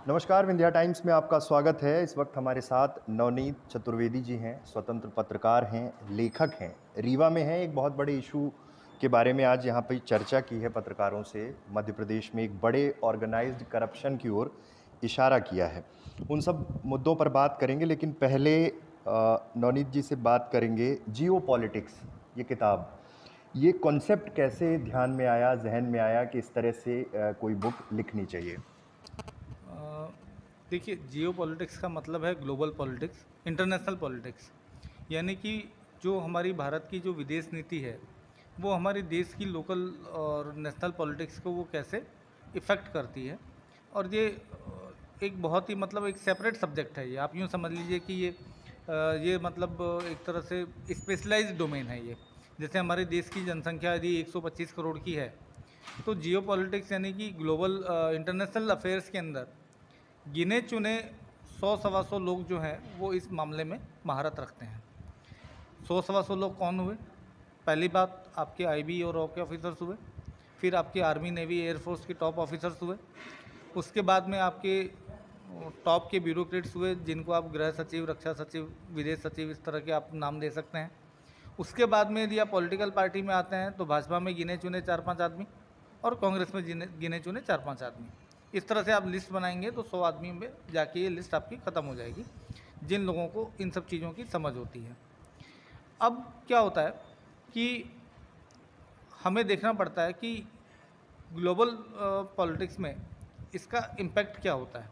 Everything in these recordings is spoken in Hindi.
नमस्कार, विंध्या टाइम्स में आपका स्वागत है। इस वक्त हमारे साथ नवनीत चतुर्वेदी जी हैं, स्वतंत्र पत्रकार हैं, लेखक हैं, रीवा में हैं। एक बहुत बड़े इशू के बारे में आज यहाँ पे चर्चा की है पत्रकारों से। मध्य प्रदेश में एक बड़े ऑर्गेनाइज्ड करप्शन की ओर इशारा किया है। उन सब मुद्दों पर बात करेंगे, लेकिन पहले नवनीत जी से बात करेंगे। जियो पॉलिटिक्स, ये किताब, ये कॉन्सेप्ट कैसे ध्यान में आया, जहन में आया कि इस तरह से कोई बुक लिखनी चाहिए? अ, देखिए, जियो पॉलिटिक्स का मतलब है ग्लोबल पॉलिटिक्स, इंटरनेशनल पॉलिटिक्स। यानी कि जो हमारी भारत की जो विदेश नीति है, वो हमारे देश की लोकल और नेशनल पॉलिटिक्स को वो कैसे इफ़ेक्ट करती है। और ये एक बहुत ही मतलब एक सेपरेट सब्जेक्ट है। ये आप यूँ समझ लीजिए कि ये मतलब एक तरह से स्पेशलाइज्ड डोमेन है ये। जैसे हमारे देश की जनसंख्या यदि 125 करोड़ की है, तो जियो पॉलिटिक्स यानी कि ग्लोबल इंटरनेशनल अफेयर्स के अंदर गिने चुने 100 सवा 100 लोग जो हैं वो इस मामले में महारत रखते हैं। 100 सवा 100 लोग कौन हुए? पहली बात, आपके आईबी और रॉ के ऑफिसर्स हुए। फिर आपके आर्मी, नेवी, एयरफोर्स के टॉप ऑफिसर्स हुए। उसके बाद में आपके टॉप के ब्यूरोक्रेट्स हुए, जिनको आप गृह सचिव, रक्षा सचिव, विदेश सचिव, इस तरह के आप नाम दे सकते हैं। उसके बाद में यदि आप पॉलिटिकल पार्टी में आते हैं तो भाजपा में गिने चुने 4-5 आदमी, और कांग्रेस में गिने चुने 4-5 आदमी। इस तरह से आप लिस्ट बनाएंगे तो 100 आदमी में जाके ये लिस्ट आपकी ख़त्म हो जाएगी, जिन लोगों को इन सब चीज़ों की समझ होती है। अब क्या होता है कि हमें देखना पड़ता है कि ग्लोबल पॉलिटिक्स में इसका इम्पैक्ट क्या होता है।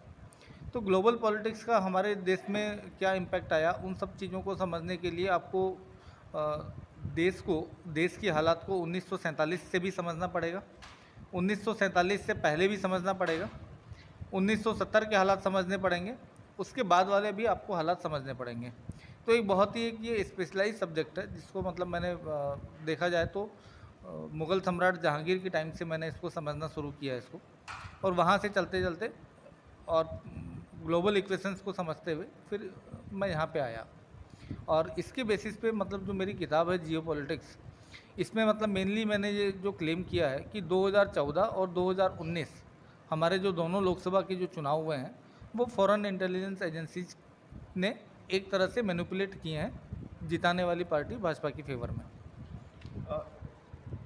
तो ग्लोबल पॉलिटिक्स का हमारे देश में क्या इम्पैक्ट आया, उन सब चीज़ों को समझने के लिए आपको देश की हालात को 1947 से भी समझना पड़ेगा, 1947 से पहले भी समझना पड़ेगा, 1970 के हालात समझने पड़ेंगे, उसके बाद वाले भी आपको हालात समझने पड़ेंगे। तो एक बहुत ही एक ये स्पेशलाइज सब्जेक्ट है, जिसको मतलब मैंने देखा जाए तो मुग़ल सम्राट जहांगीर के टाइम से मैंने इसको समझना शुरू किया इसको, और वहाँ से चलते चलते और ग्लोबल इक्वेशंस को समझते हुए फिर मैं यहाँ पे आया। और इसके बेसिस पे मतलब जो मेरी किताब है जियो पॉलिटिक्स, इसमें मतलब मेनली मैंने ये जो क्लेम किया है कि 2014 और 2019 हमारे जो दोनों लोकसभा के जो चुनाव हुए हैं, वो फॉरेन इंटेलिजेंस एजेंसीज ने एक तरह से मैनिपुलेट किए हैं जिताने वाली पार्टी भाजपा की फेवर में।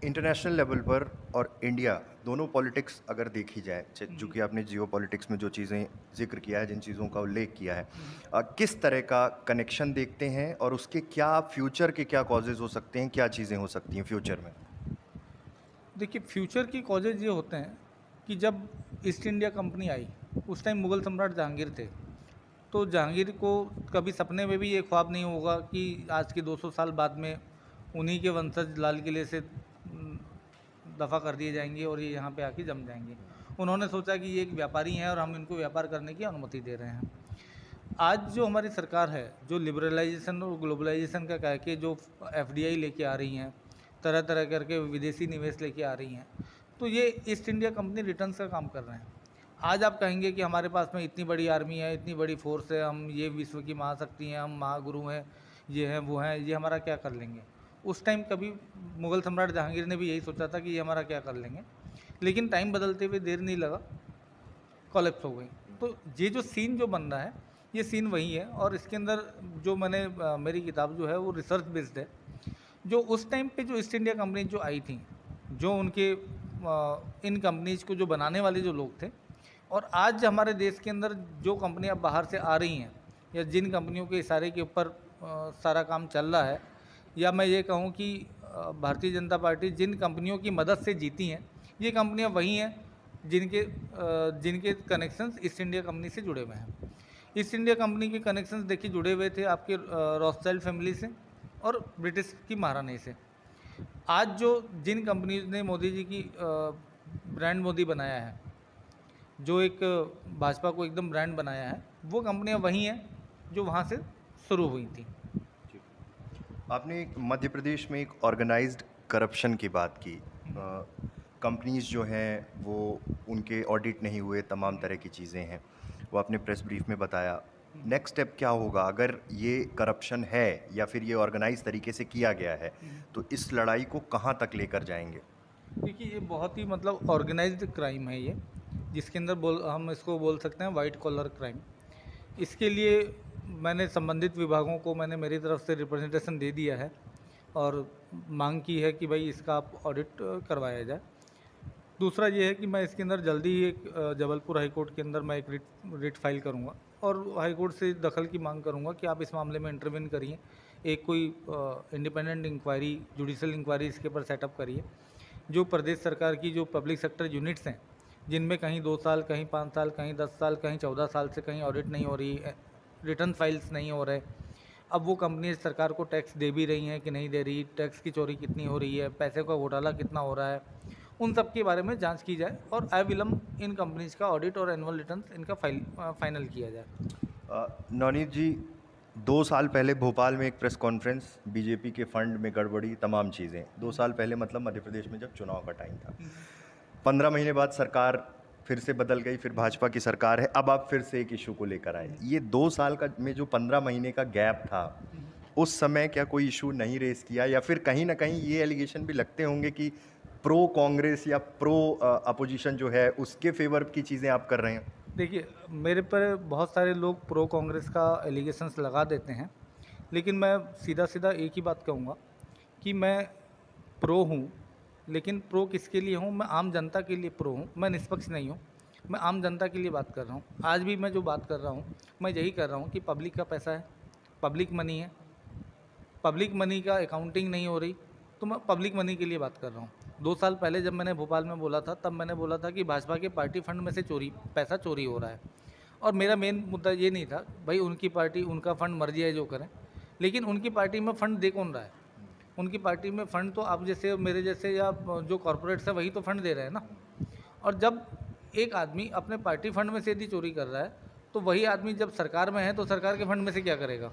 इंटरनेशनल लेवल पर और इंडिया दोनों पॉलिटिक्स अगर देखी जाए, जो कि आपने जियो पॉलिटिक्स में जो चीज़ें जिक्र किया है, जिन चीज़ों का उल्लेख किया है, किस तरह का कनेक्शन देखते हैं और उसके क्या फ्यूचर के क्या कॉजेज हो सकते हैं, क्या चीज़ें हो सकती हैं फ्यूचर में? देखिए, फ्यूचर की कॉजेज ये होते हैं कि जब ईस्ट इंडिया कंपनी आई, उस टाइम मुग़ल सम्राट जहांगीर थे। तो जहांगीर को कभी सपने में भी ये ख्वाब नहीं होगा कि आज के 200 साल बाद में उन्हीं के वंशज लाल किले से दफ़ा कर दिए जाएंगे और ये यहाँ पे आके जम जाएंगे। उन्होंने सोचा कि ये एक व्यापारी हैं और हम इनको व्यापार करने की अनुमति दे रहे हैं। आज जो हमारी सरकार है, जो लिबरलाइजेशन और ग्लोबलाइजेशन का कह के जो एफडीआई लेके आ रही हैं, तरह तरह करके विदेशी निवेश लेके आ रही हैं, तो ये ईस्ट इंडिया कंपनी रिटर्न्स का काम कर रहे हैं। आज आप कहेंगे कि हमारे पास में इतनी बड़ी आर्मी है, इतनी बड़ी फोर्स है, हम ये विश्व की महाशक्ति हैं, हम महागुरु हैं, ये हैं वो हैं, ये हमारा क्या कर लेंगे। उस टाइम कभी मुग़ल सम्राट जहांगीर ने भी यही सोचा था कि ये हमारा क्या कर लेंगे, लेकिन टाइम बदलते हुए देर नहीं लगा, कोलैप्स हो गई। तो ये जो सीन जो बन रहा है, ये सीन वही है। और इसके अंदर जो मैंने मेरी किताब जो है वो रिसर्च बेस्ड है। जो उस टाइम पे जो ईस्ट इंडिया कंपनी जो आई थी, जो उनके इन कंपनीज को जो बनाने वाले जो लोग थे, और आज हमारे देश के अंदर जो कंपनियां बाहर से आ रही हैं, या जिन कंपनियों के इशारे के ऊपर सारा काम चल रहा है, या मैं ये कहूँ कि भारतीय जनता पार्टी जिन कंपनियों की मदद से जीती हैं, ये कंपनियां वही हैं जिनके कनेक्शंस ईस्ट इंडिया कंपनी से जुड़े हुए हैं। ईस्ट इंडिया कंपनी के कनेक्शंस देखिए जुड़े हुए थे आपके रॉथस्चाइल्ड फैमिली से और ब्रिटिश की महारानी से। आज जो जिन कंपनीज ने मोदी जी की ब्रांड मोदी बनाया है, जो एक भाजपा को एकदम ब्रांड बनाया है, वो कंपनियां वही हैं जो वहाँ से शुरू हुई थी। आपने मध्य प्रदेश में एक ऑर्गेनाइज्ड करप्शन की बात की। कंपनीज जो हैं वो उनके ऑडिट नहीं हुए, तमाम तरह की चीज़ें हैं, वो आपने प्रेस ब्रीफ में बताया। नेक्स्ट स्टेप क्या होगा अगर ये करप्शन है या फिर ये ऑर्गेनाइज तरीके से किया गया है, तो इस लड़ाई को कहाँ तक लेकर जाएंगे? देखिए, ये बहुत ही मतलब ऑर्गेनाइज्ड क्राइम है ये। जिसके अंदर हम इसको बोल सकते हैं वाइट कॉलर क्राइम। इसके लिए मैंने संबंधित विभागों को मैंने मेरी तरफ से रिप्रेजेंटेशन दे दिया है और मांग की है कि भाई इसका आप ऑडिट करवाया जाए। दूसरा ये है कि मैं इसके अंदर जल्दी ही एक जबलपुर हाई कोर्ट के अंदर मैं एक रिट फाइल करूँगा और हाई कोर्ट से दखल की मांग करूँगा कि आप इस मामले में इंटरवेन करिए, एक कोई इंडिपेंडेंट इंक्वायरी, जुडिशल इंक्वायरी इसके ऊपर सेटअप करिए। जो प्रदेश सरकार की जो पब्लिक सेक्टर यूनिट्स हैं, जिनमें कहीं 2 साल, कहीं 5 साल, कहीं 10 साल, कहीं 14 साल से कहीं ऑडिट नहीं हो रही, रिटर्न फाइल्स नहीं हो रहे, अब वो कंपनी सरकार को टैक्स दे भी रही हैं कि नहीं दे रही, टैक्स की चोरी कितनी हो रही है, पैसे का घोटाला कितना हो रहा है, उन सब के बारे में जांच की जाए और अविलंब इन कंपनीज का ऑडिट और एनुअल रिटर्न्स इनका फाइनल किया जाए। नवनीत जी, 2 साल पहले भोपाल में एक प्रेस कॉन्फ्रेंस, बीजेपी के फंड में गड़बड़ी, तमाम चीज़ें, 2 साल पहले मतलब मध्य प्रदेश में जब चुनाव का टाइम था। 15 महीने बाद सरकार फिर से बदल गई, फिर भाजपा की सरकार है, अब आप फिर से एक इशू को लेकर आए। ये 2 साल का में जो 15 महीने का गैप था, उस समय क्या कोई इशू नहीं रेस किया, या फिर कहीं ना कहीं ये एलिगेशन भी लगते होंगे कि प्रो कांग्रेस या प्रो अपोजिशन जो है उसके फेवर की चीज़ें आप कर रहे हैं? देखिए, मेरे पर बहुत सारे लोग प्रो कांग्रेस का एलिगेशंस लगा देते हैं, लेकिन मैं सीधा सीधा एक ही बात कहूँगा कि मैं प्रो हूँ, लेकिन प्रो किसके लिए हूँ? मैं आम जनता के लिए प्रो हूँ, मैं निष्पक्ष नहीं हूँ, मैं आम जनता के लिए बात कर रहा हूँ। आज भी मैं जो बात कर रहा हूँ, मैं यही कर रहा हूँ कि पब्लिक का पैसा है, पब्लिक मनी है, पब्लिक मनी का अकाउंटिंग नहीं हो रही, तो मैं पब्लिक मनी के लिए बात कर रहा हूँ। 2 साल पहले जब मैंने भोपाल में बोला था, तब मैंने बोला था कि भाजपा के पार्टी फंड में से पैसा चोरी हो रहा है, और मेरा मेन मुद्दा ये नहीं था भाई उनकी पार्टी, उनका फंड मर्जी है जो करें, लेकिन उनकी पार्टी में फ़ंड दे कौन रहा है? उनकी पार्टी में फ़ंड तो आप जैसे, मेरे जैसे, या जो कॉरपोरेट्स हैं वही तो फंड दे रहे हैं ना। और जब एक आदमी अपने पार्टी फंड में से यदि चोरी कर रहा है, तो वही आदमी जब सरकार में है तो सरकार के फंड में से क्या करेगा?